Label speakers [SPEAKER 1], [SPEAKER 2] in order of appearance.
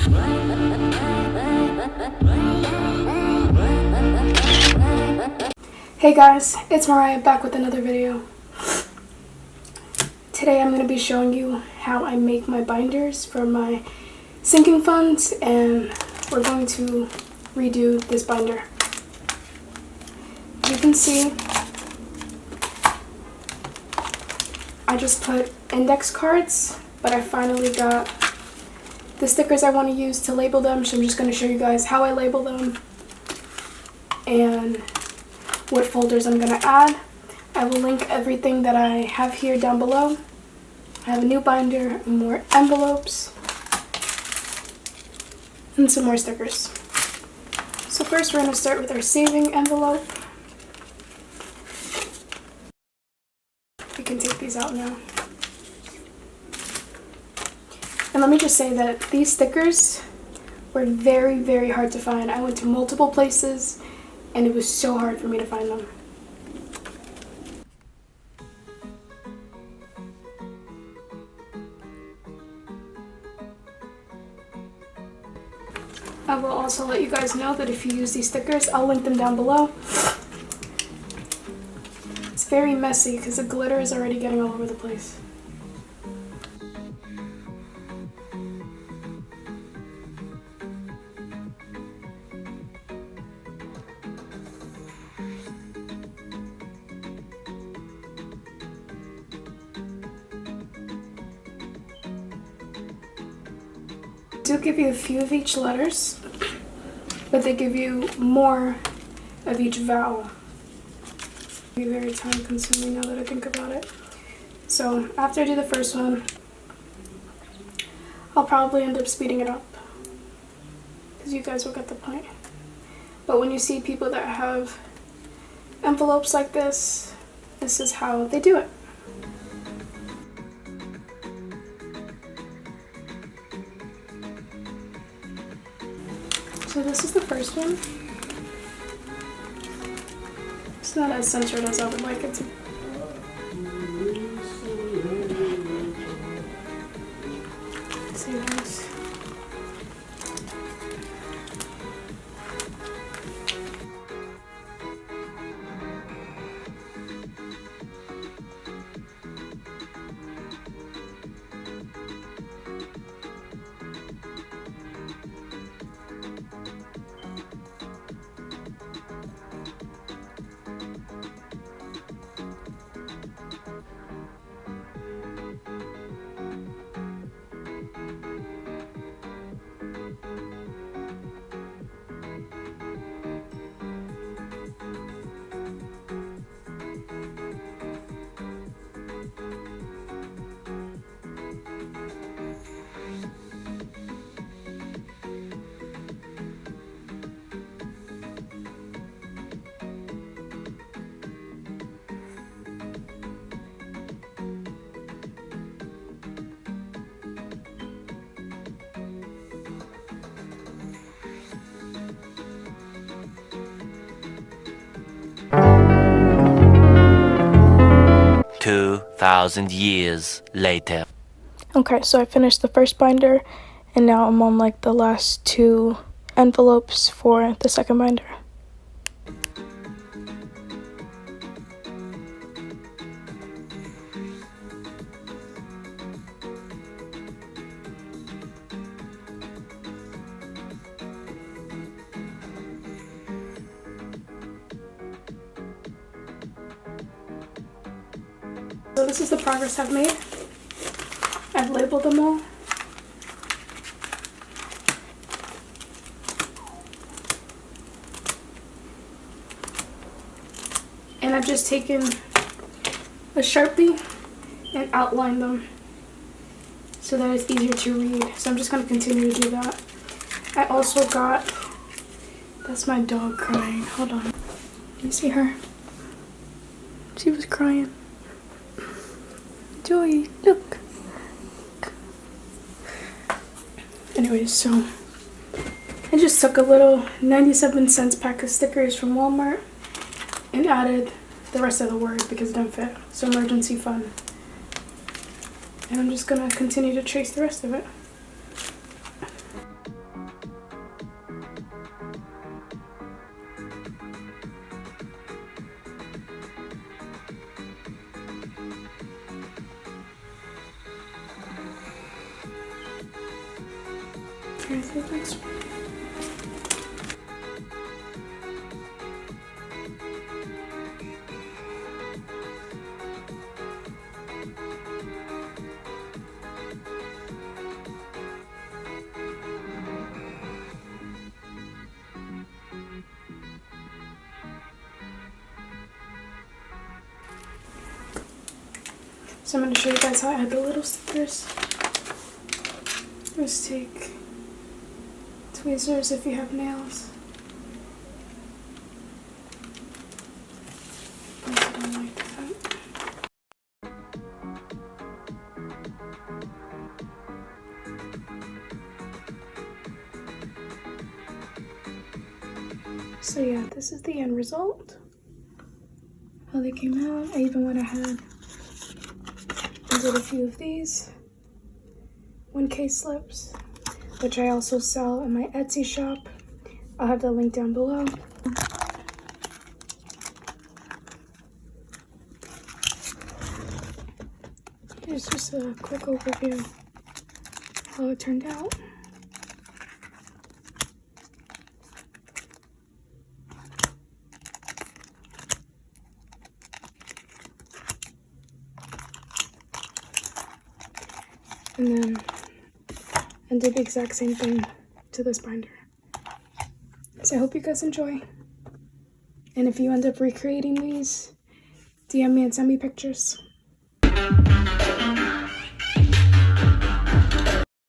[SPEAKER 1] Hey guys, it's Mariah back with another video. Today I'm going to be showing you how I make my binders for my sinking funds, and we're going to redo this binder. As you can see, I just put index cards, but I finally got the stickers I want to use to label them, so I'm just going to show you guys how I label them and what folders I'm going to add. I will link everything that I have here down below. I have a new binder, more envelopes, and some more stickers. So first we're going to start with our saving envelope. We can take these out now. And let me just say that these stickers were very, very hard to find. I went to multiple places and it was so hard for me to find them. I will also let you guys know that if you use these stickers, I'll link them down below. It's very messy because the glitter is already getting all over the place. They do give you a few of each letters, but they give you more of each vowel. It'll be very time consuming now that I think about it. So after I do the first one, I'll probably end up speeding it up because you guys will get the point. But when you see people that have envelopes like this is how they do it. So this is the first one. It's not as centered as I would like it to. See this.
[SPEAKER 2] "2,000 years later."
[SPEAKER 1] Okay, so I finished the first binder, and now I'm on like the last two envelopes for the second binder. So this is the progress I've made. I've labeled them all. And I've just taken a Sharpie and outlined them so that it's easier to read. So I'm just going to continue to do that. I also got, that's my dog crying. Hold on. Can you see her? She was crying. Joey, look. Anyways, so I just took a little 97-cent pack of stickers from Walmart and added the rest of the word because it didn't fit. So emergency fund. And I'm just gonna continue to trace the rest of it. Alright, so next one. So I'm going to show you guys how I add the little stickers. Just take tweezers if you have nails. Place it on like that. So yeah, this is the end result. How they came out. I even went ahead and did a few of these 1K slips, which I also sell in my Etsy shop. I'll have the link down below. Here's just a quick overview of how it turned out. And then I did the exact same thing to this binder. So I hope you guys enjoy. And if you end up recreating these, DM me and send me pictures.